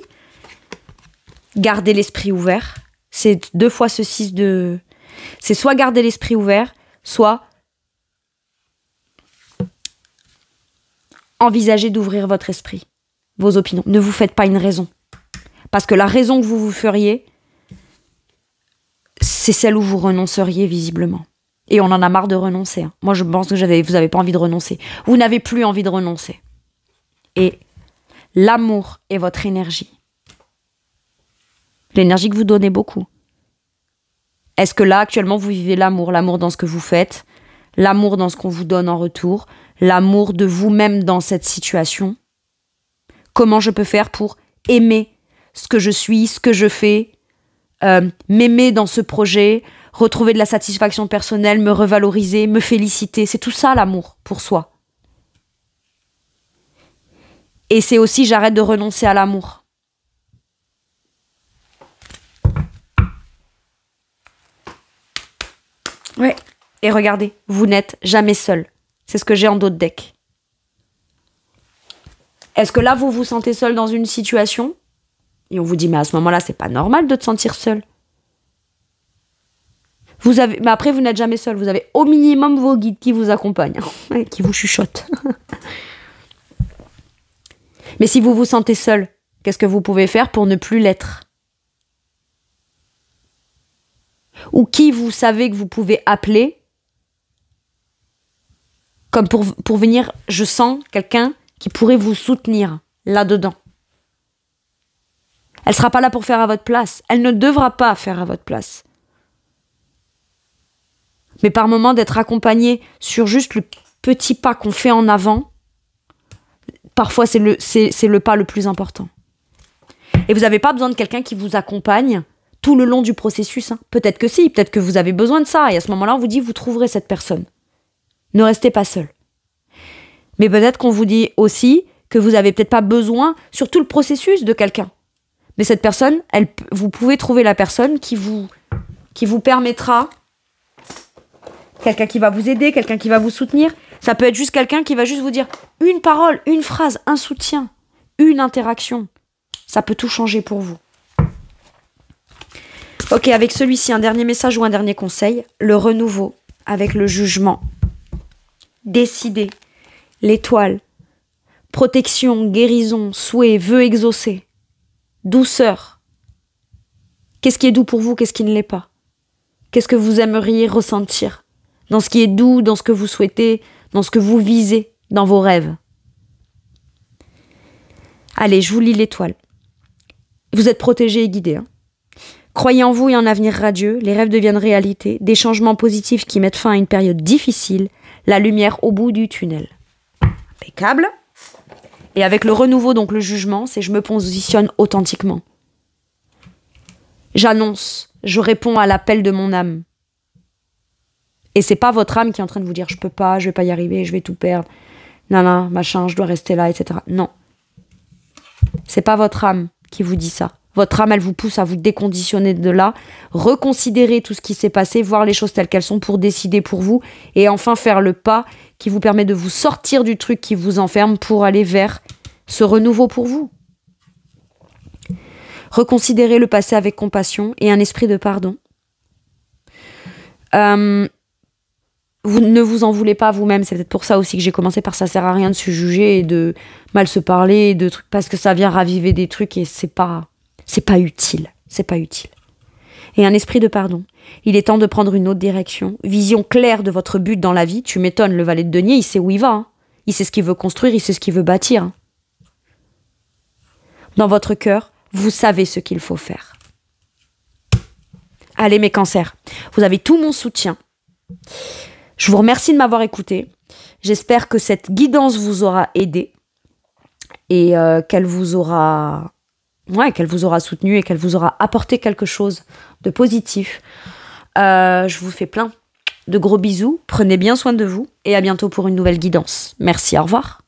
Gardez l'esprit ouvert. C'est 2 fois ce 6 de... C'est soit garder l'esprit ouvert, soit envisager d'ouvrir votre esprit, vos opinions. Ne vous faites pas une raison. Parce que la raison que vous vous feriez, c'est celle où vous renonceriez visiblement. Et on en a marre de renoncer. Hein. Moi, je pense que vous n'avez pas envie de renoncer. Vous n'avez plus envie de renoncer. Et l'amour est votre énergie. L'énergie que vous donnez beaucoup. Est-ce que là, actuellement, vous vivez l'amour? L'amour dans ce que vous faites, l'amour dans ce qu'on vous donne en retour, l'amour de vous-même dans cette situation? Comment je peux faire pour aimer ce que je suis, ce que je fais, m'aimer dans ce projet, retrouver de la satisfaction personnelle, me revaloriser, me féliciter? C'est tout ça l'amour pour soi. Et c'est aussi j'arrête de renoncer à l'amour. Ouais. Et regardez, vous n'êtes jamais seul. C'est ce que j'ai en dos de deck. Est-ce que là, vous vous sentez seul dans une situation? Et on vous dit, mais à ce moment-là, c'est pas normal de te sentir seul. Mais après, vous n'êtes jamais seul. Vous avez au minimum vos guides qui vous accompagnent, qui vous chuchotent. Mais si vous vous sentez seul, qu'est-ce que vous pouvez faire pour ne plus l'être? Ou qui vous savez que vous pouvez appeler comme pour venir, je sens quelqu'un qui pourrait vous soutenir là-dedans. Elle ne sera pas là pour faire à votre place. Elle ne devra pas faire à votre place. Mais par moment, d'être accompagné sur juste le petit pas qu'on fait en avant, parfois c'est le pas le plus important. Et vous n'avez pas besoin de quelqu'un qui vous accompagne tout le long du processus. Hein. Peut-être que si, peut-être que vous avez besoin de ça. Et à ce moment-là, on vous dit, vous trouverez cette personne. Ne restez pas seul. Mais peut-être qu'on vous dit aussi que vous n'avez peut-être pas besoin sur tout le processus de quelqu'un. Mais cette personne, vous pouvez trouver la personne qui vous permettra, quelqu'un qui va vous aider, quelqu'un qui va vous soutenir. Ça peut être juste quelqu'un qui va juste vous dire une parole, une phrase, un soutien, une interaction. Ça peut tout changer pour vous. Ok, avec celui-ci, un dernier message ou un dernier conseil. Le renouveau avec le jugement. Décider. L'étoile. Protection, guérison, souhait, vœu exaucé. Douceur. Qu'est-ce qui est doux pour vous, qu'est-ce qui ne l'est pas? Qu'est-ce que vous aimeriez ressentir dans ce qui est doux, dans ce que vous souhaitez, dans ce que vous visez, dans vos rêves? Allez, je vous lis l'étoile. Vous êtes protégé et guidé. Croyez en vous et en un avenir radieux, les rêves deviennent réalité, des changements positifs qui mettent fin à une période difficile, la lumière au bout du tunnel. Impeccable. Et avec le renouveau, donc le jugement, c'est je me positionne authentiquement. J'annonce, je réponds à l'appel de mon âme. Et c'est pas votre âme qui est en train de vous dire je peux pas, je vais pas y arriver, je vais tout perdre, non, machin, je dois rester là, etc. Non. C'est pas votre âme qui vous dit ça. Votre âme, elle vous pousse à vous déconditionner de là, reconsidérer tout ce qui s'est passé, voir les choses telles qu'elles sont pour décider pour vous et enfin faire le pas qui vous permet de vous sortir du truc qui vous enferme pour aller vers ce renouveau pour vous. Reconsidérez le passé avec compassion et un esprit de pardon. Vous ne vous en voulez pas vous-même, c'est peut-être pour ça aussi que j'ai commencé par ça sert à rien de se juger et de mal se parler, de trucs, parce que ça vient raviver des trucs et c'est pas utile. Et un esprit de pardon. Il est temps de prendre une autre direction. Vision claire de votre but dans la vie. Tu m'étonnes, le valet de denier, il sait où il va. Il sait ce qu'il veut construire, il sait ce qu'il veut bâtir. Dans votre cœur, vous savez ce qu'il faut faire. Allez mes cancers, vous avez tout mon soutien. Je vous remercie de m'avoir écouté. J'espère que cette guidance vous aura aidé et qu'elle vous aura soutenu et qu'elle vous aura apporté quelque chose de positif. Je vous fais plein de gros bisous. Prenez bien soin de vous et à bientôt pour une nouvelle guidance. Merci, au revoir.